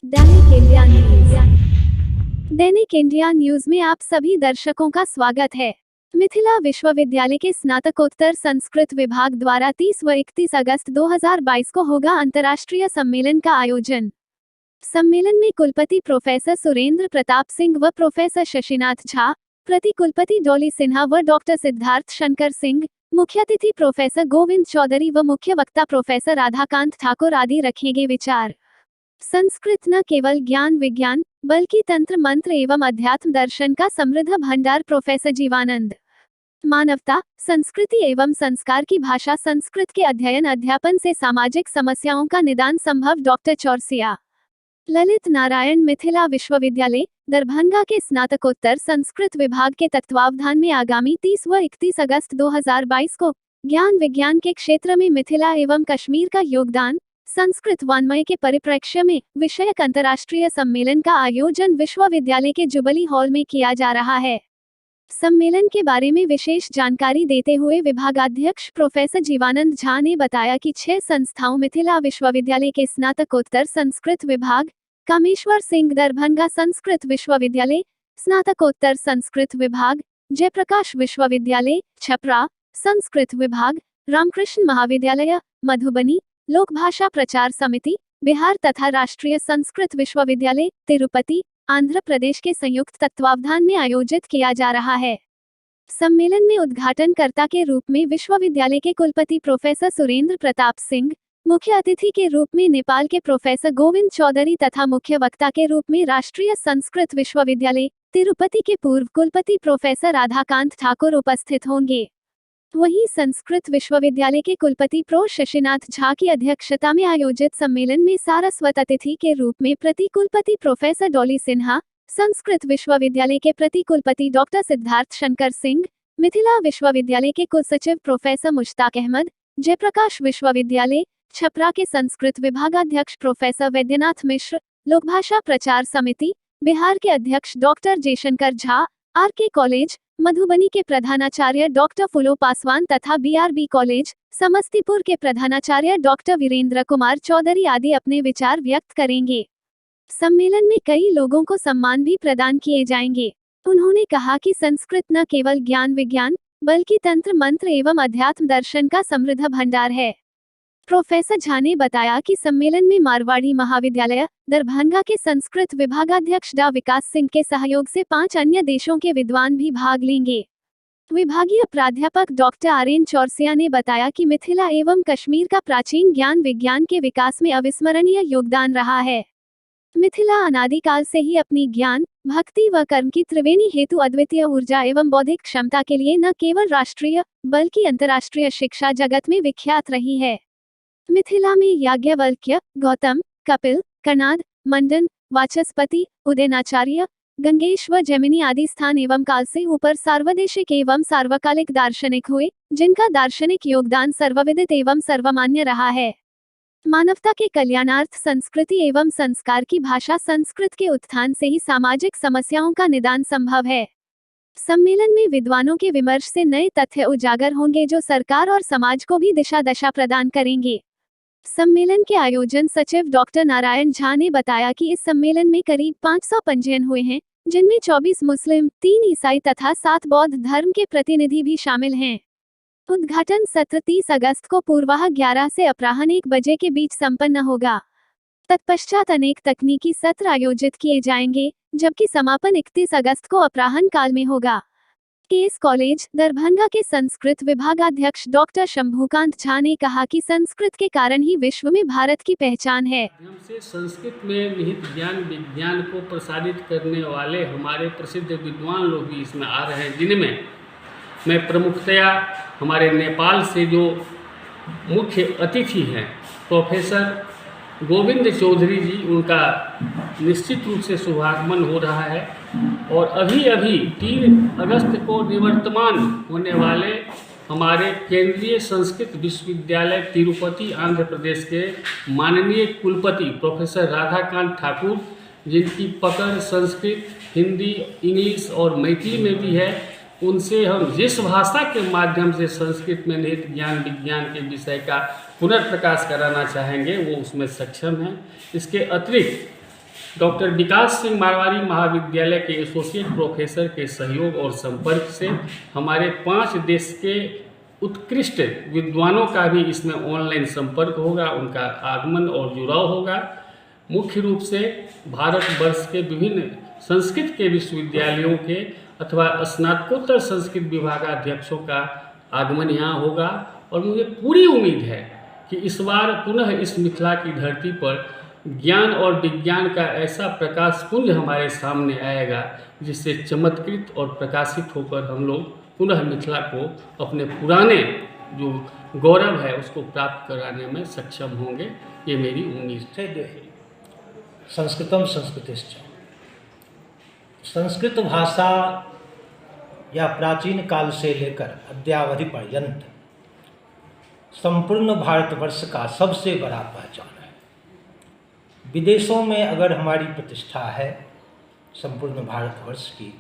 दैनिक India news. दैनिक India news में आप सभी दर्शकों का स्वागत है। मिथिला विश्वविद्यालय के स्नातकोत्तर संस्कृत विभाग द्वारा 30 व 31 अगस्त 2022 को होगा अंतर्राष्ट्रीय सम्मेलन का आयोजन। सम्मेलन में कुलपति प्रोफेसर सुरेंद्र प्रताप सिंह व प्रोफेसर शशिनाथ झा, प्रति कुलपति डॉली सिन्हा व डॉक्टर सिद्धार्थ शंकर सिंह, मुख्य अतिथि प्रोफेसर गोविंद चौधरी व मुख्य वक्ता प्रोफेसर राधाकांत ठाकुर आदि रखेंगे विचार। संस्कृत न केवल ज्ञान विज्ञान बल्कि तंत्र मंत्र एवं अध्यात्म दर्शन का समृद्ध भंडार। प्रोफेसर जीवानंद। मानवता, संस्कृति एवं संस्कार की भाषा संस्कृत के अध्ययन अध्यापन से सामाजिक समस्याओं का निदान संभव। डॉक्टर चौरसिया। ललित नारायण मिथिला विश्वविद्यालय दरभंगा के स्नातकोत्तर संस्कृत विभाग के तत्वावधान में आगामी 30 व 31 अगस्त 2022 को ज्ञान विज्ञान के क्षेत्र में मिथिला एवं कश्मीर का योगदान, संस्कृत वाङ्मय के परिप्रेक्ष्य में विषयक अंतर्राष्ट्रीय सम्मेलन का आयोजन विश्वविद्यालय के जुबली हॉल में किया जा रहा है। सम्मेलन के बारे में विशेष जानकारी देते हुए विभागाध्यक्ष प्रोफेसर जीवानंद झा ने बताया कि 6 संस्थाओं मिथिला विश्वविद्यालय के स्नातकोत्तर संस्कृत विभाग, कामेश्वर सिंह दरभंगा संस्कृत विश्वविद्यालय, स्नातकोत्तर संस्कृत विभाग, जयप्रकाश विश्वविद्यालय छपरा संस्कृत विभाग, रामकृष्ण महाविद्यालय मधुबनी, लोक भाषा प्रचार समिति बिहार तथा राष्ट्रीय संस्कृत विश्वविद्यालय तिरुपति आंध्र प्रदेश के संयुक्त तत्वावधान में आयोजित किया जा रहा है। सम्मेलन में उद्घाटनकर्ता के रूप में विश्वविद्यालय के कुलपति प्रोफेसर सुरेंद्र प्रताप सिंह, मुख्य अतिथि के रूप में नेपाल के प्रोफेसर गोविंद चौधरी तथा मुख्य वक्ता के रूप में राष्ट्रीय संस्कृत विश्वविद्यालय तिरुपति के पूर्व कुलपति प्रोफेसर राधाकांत ठाकुर उपस्थित होंगे। वहीं संस्कृत विश्वविद्यालय के कुलपति प्रो शशिनाथ झा की अध्यक्षता में आयोजित सम्मेलन में सारस्वत अतिथि के रूप में प्रति कुलपति प्रोफेसर डॉली सिन्हा, संस्कृत विश्वविद्यालय के प्रति कुलपति डॉक्टर सिद्धार्थ शंकर सिंह, मिथिला विश्वविद्यालय के कुलसचिव प्रोफेसर मुश्ताक अहमद, जयप्रकाश विश्वविद्यालय छपरा के संस्कृत विभागाध्यक्ष प्रोफेसर वैद्यनाथ मिश्र, लोकभाषा प्रचार समिति बिहार के अध्यक्ष doctor Jaishankar Jha, RK. College Madhubani के प्रधानाचार्य डॉक्टर फुलो पासवान तथा बीआरबी कॉलेज समस्तीपुर के प्रधानाचार्य डॉक्टर वीरेंद्र कुमार चौधरी आदि अपने विचार व्यक्त करेंगे। सम्मेलन में कई लोगों को सम्मान भी प्रदान किए जाएंगे। उन्होंने कहा कि संस्कृत न केवल ज्ञान विज्ञान बल्कि तंत्र मंत्र एवं अध्यात्म दर्शन का समृद्ध भंडार है। प्रोफेसर झा ने बताया कि सम्मेलन में मारवाड़ी महाविद्यालय दरभंगा के संस्कृत विभागाध्यक्ष डा विकास सिंह के सहयोग से 5 अन्य देशों के विद्वान भी भाग लेंगे। विभागीय प्राध्यापक डॉक्टर आर.एन. चौरसिया ने बताया कि मिथिला एवं कश्मीर का प्राचीन ज्ञान विज्ञान के विकास में अविस्मरणीय योगदान रहा है। मिथिला अनादिकाल से ही अपनी ज्ञान, भक्ति व कर्म की त्रिवेणी हेतु अद्वितीय ऊर्जा एवं बौद्धिक क्षमता के लिए न केवल राष्ट्रीय बल्कि अंतर्राष्ट्रीय शिक्षा जगत में विख्यात रही है। मिथिला में याज्ञवल्क्य, गौतम, कपिल, कणाद, मंडन, वाचस्पति, उदयनाचार्य, गंगेश व जैमिनी आदि स्थान एवं काल से ऊपर सार्वदेशिक एवं सार्वकालिक दार्शनिक हुए, जिनका दार्शनिक योगदान सर्वविदित एवं सर्वमान्य रहा है। मानवता के कल्याणार्थ संस्कृति एवं संस्कार की भाषा संस्कृत के उत्थान से ही सामाजिक समस्याओं का निदान संभव है। सम्मेलन में विद्वानों के विमर्श से नए तथ्य उजागर होंगे जो सरकार और समाज को भी दिशा दशा प्रदान करेंगे। सम्मेलन के आयोजन सचिव डॉक्टर नारायण झा ने बताया कि इस सम्मेलन में करीब 500 पंजीयन हुए हैं, जिनमें 24 मुस्लिम, 3 ईसाई तथा 7 बौद्ध धर्म के प्रतिनिधि भी शामिल हैं। उद्घाटन सत्र 30 अगस्त को पूर्वाह 11 से अपराह्न 1 बजे के बीच संपन्न होगा। तत्पश्चात अनेक तकनीकी सत्र आयोजित किए जाएंगे, जबकि समापन 31 अगस्त को अपराह्न काल में होगा। केस कॉलेज दरभंगा के संस्कृत विभागाध्यक्ष डॉक्टर शंभुकांत झा ने कहा कि संस्कृत के कारण ही विश्व में भारत की पहचान है। से संस्कृत में निहित ज्ञान विज्ञान को प्रसारित करने वाले हमारे प्रसिद्ध विद्वान लोग भी इसमें आ रहे हैं, जिनमें मैं प्रमुखतया हमारे नेपाल से जो मुख्य अतिथि हैं प्रोफेसर गोविंद चौधरी जी, उनका निश्चित रूप से शुभागमन हो रहा है। और अभी 3 अगस्त को निवर्तमान होने वाले हमारे केंद्रीय संस्कृत विश्वविद्यालय तिरुपति आंध्र प्रदेश के माननीय कुलपति प्रोफेसर राधाकांत ठाकुर, जिनकी पकड़ संस्कृत, हिंदी, इंग्लिश और मैथिली में भी है, उनसे हम जिस भाषा के माध्यम से संस्कृत में निहित ज्ञान विज्ञान के विषय का पुनर्प्रकाश कराना चाहेंगे वो उसमें सक्षम हैं। इसके अतिरिक्त डॉक्टर विकास सिंह मारवाड़ी महाविद्यालय के एसोसिएट प्रोफेसर के सहयोग और संपर्क से हमारे 5 देश के उत्कृष्ट विद्वानों का भी इसमें ऑनलाइन संपर्क होगा, उनका आगमन और जुड़ाव होगा। मुख्य रूप से भारतवर्ष के विभिन्न संस्कृत के विश्वविद्यालयों के अथवा स्नातकोत्तर संस्कृत विभागाध्यक्षों का आगमन यहाँ होगा और मुझे पूरी उम्मीद है कि इस बार पुनः इस मिथिला की धरती पर ज्ञान और विज्ञान का ऐसा प्रकाश पुंज हमारे सामने आएगा जिससे चमत्कृत और प्रकाशित होकर हम लोग पुनः मिथिला को अपने पुराने जो गौरव है उसको प्राप्त कराने में सक्षम होंगे, ये मेरी उम्मीद है। संस्कृतम संस्कृतिश्च, संस्कृत भाषा या प्राचीन काल से लेकर अद्यावधि पर्यंत संपूर्ण भारतवर्ष का सबसे बड़ा पहचान है। विदेशों में अगर हमारी प्रतिष्ठा है संपूर्ण भारतवर्ष की,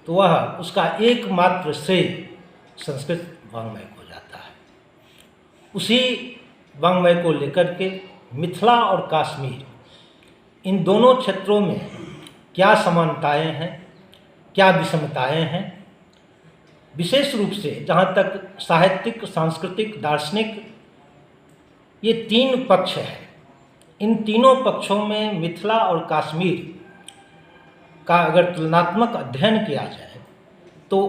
तो वह उसका एकमात्र श्रेय संस्कृत वाङ्मय को जाता है। उसी वाङ्मय को लेकर के मिथिला और कश्मीर, इन दोनों क्षेत्रों में क्या समानताएं हैं, क्या विषमताएं हैं, विशेष रूप से जहाँ तक साहित्यिक, सांस्कृतिक, दार्शनिक, ये 3 पक्ष हैं। इन तीनों पक्षों में मिथिला और कश्मीर का अगर तुलनात्मक अध्ययन किया जाए तो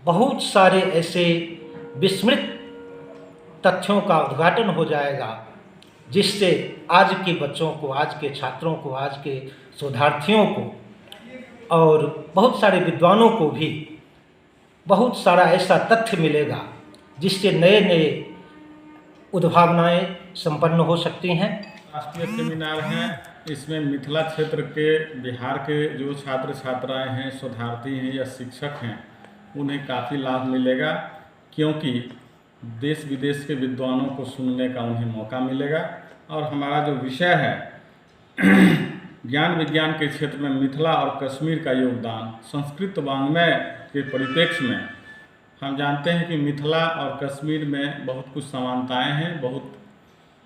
बहुत सारे ऐसे विस्मृत तथ्यों का उद्घाटन हो जाएगा जिससे आज के बच्चों को, आज के छात्रों को, आज के शोधार्थियों को और बहुत सारे विद्वानों को भी बहुत सारा ऐसा तथ्य मिलेगा जिससे नए नए उद्भावनाएं संपन्न हो सकती हैं। राष्ट्रीय सेमिनार हैं, इसमें मिथिला क्षेत्र के, बिहार के जो छात्र छात्राएं हैं, शोधार्थी हैं या शिक्षक हैं, उन्हें काफ़ी लाभ मिलेगा क्योंकि देश विदेश के विद्वानों को सुनने का उन्हें मौका मिलेगा। और हमारा जो विषय है ज्ञान विज्ञान के क्षेत्र में मिथिला और कश्मीर का योगदान, संस्कृत वाङ्मय के परिप्रेक्ष्य में हम जानते हैं कि मिथिला और कश्मीर में बहुत कुछ समानताएं हैं, बहुत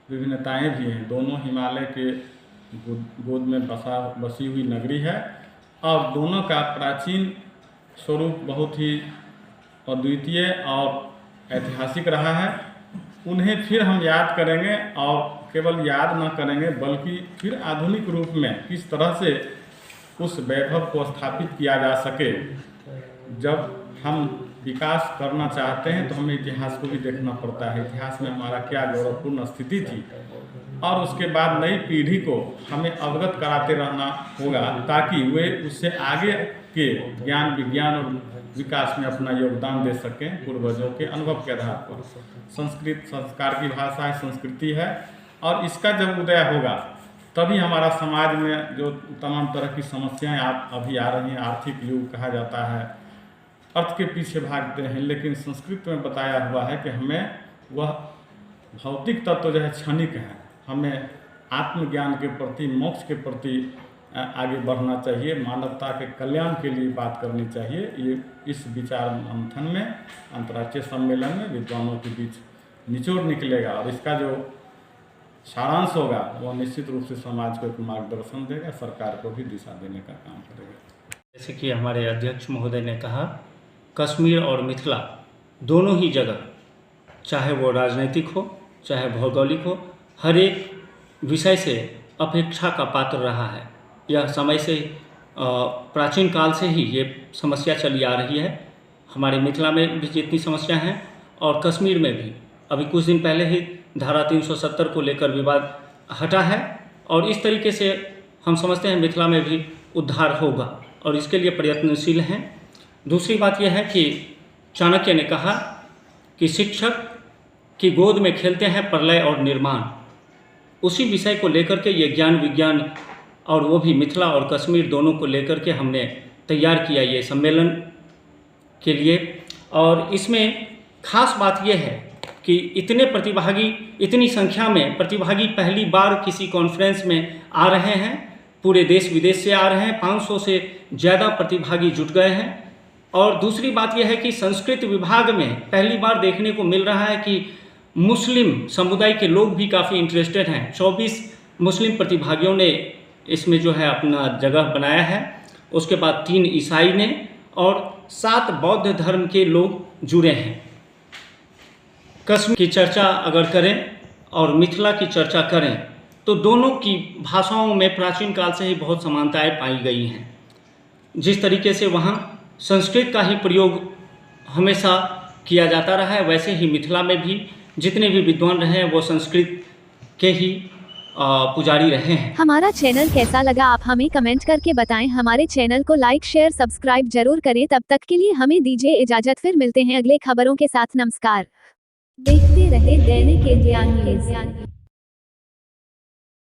विभिन्नताएं भी हैं। दोनों हिमालय के गोद में बसी हुई नगरी है और दोनों का प्राचीन स्वरूप बहुत ही अद्वितीय और ऐतिहासिक रहा है। उन्हें फिर हम याद करेंगे और केवल याद न करेंगे बल्कि फिर आधुनिक रूप में किस तरह से उस वैभव को स्थापित किया जा सके। जब हम विकास करना चाहते हैं तो हमें इतिहास को भी देखना पड़ता है, इतिहास में हमारा क्या गौरवपूर्ण स्थिति थी और उसके बाद नई पीढ़ी को हमें अवगत कराते रहना होगा ताकि वे उससे आगे के ज्ञान विज्ञान और विकास में अपना योगदान दे सकें पूर्वजों के अनुभव के आधार पर। संस्कृत संस्कार की भाषा है, संस्कृति है और इसका जब उदय होगा तभी हमारा समाज में जो तमाम तरह की समस्याएं अभी आ रही हैं, आर्थिक युग कहा जाता है, अर्थ के पीछे भागते हैं, लेकिन संस्कृत में बताया हुआ है कि हमें वह भौतिक तत्व जो है क्षणिक है, हमें आत्मज्ञान के प्रति, मोक्ष के प्रति आगे बढ़ना चाहिए, मानवता के कल्याण के लिए बात करनी चाहिए। ये इस विचार मंथन में, अंतर्राष्ट्रीय सम्मेलन में विद्वानों के बीच निचोड़ निकलेगा और इसका जो सारांश होगा वह निश्चित रूप से समाज को एक मार्गदर्शन देगा, सरकार को भी दिशा देने का काम करेगा। जैसे कि हमारे अध्यक्ष महोदय ने कहा, कश्मीर और मिथिला दोनों ही जगह, चाहे वो राजनीतिक हो चाहे भौगोलिक हो, हर एक विषय से अपेक्षा का पात्र रहा है। यह समय से प्राचीन काल से ही ये समस्या चली आ रही है। हमारे मिथिला में भी जितनी समस्या हैं और कश्मीर में भी अभी कुछ दिन पहले ही धारा 370 को लेकर विवाद हटा है और इस तरीके से हम समझते हैं मिथिला में भी उद्धार होगा और इसके लिए प्रयत्नशील हैं। दूसरी बात यह है कि चाणक्य ने कहा कि शिक्षक की गोद में खेलते हैं प्रलय और निर्माण। उसी विषय को लेकर के ये ज्ञान विज्ञान और वो भी मिथिला और कश्मीर दोनों को लेकर के हमने तैयार किया ये सम्मेलन के लिए। और इसमें खास बात यह है कि इतने प्रतिभागी, इतनी संख्या में प्रतिभागी पहली बार किसी कॉन्फ्रेंस में आ रहे हैं, पूरे देश विदेश से आ रहे हैं, 500 से ज़्यादा प्रतिभागी जुट गए हैं। और दूसरी बात यह है कि संस्कृत विभाग में पहली बार देखने को मिल रहा है कि मुस्लिम समुदाय के लोग भी काफ़ी इंटरेस्टेड हैं। 24 मुस्लिम प्रतिभागियों ने इसमें जो है अपना जगह बनाया है। उसके बाद 3 ईसाई ने और 7 बौद्ध धर्म के लोग जुड़े हैं। कश्मीर की चर्चा अगर करें और मिथिला की चर्चा करें तो दोनों की भाषाओं में प्राचीन काल से ही बहुत समानताएं पाई गई हैं। जिस तरीके से वहाँ संस्कृत का ही प्रयोग हमेशा किया जाता रहा है, वैसे ही मिथिला में भी जितने भी विद्वान रहे हैं वो संस्कृत के ही पुजारी रहे हैं। हमारा चैनल कैसा लगा आप हमें कमेंट करके बताएं। हमारे चैनल को लाइक शेयर सब्सक्राइब जरूर करें। तब तक के लिए हमें दीजिए इजाजत, फिर मिलते हैं अगले खबरों के साथ। नमस्कार। देखते रहे दैनिक इंडिया न्यूज़।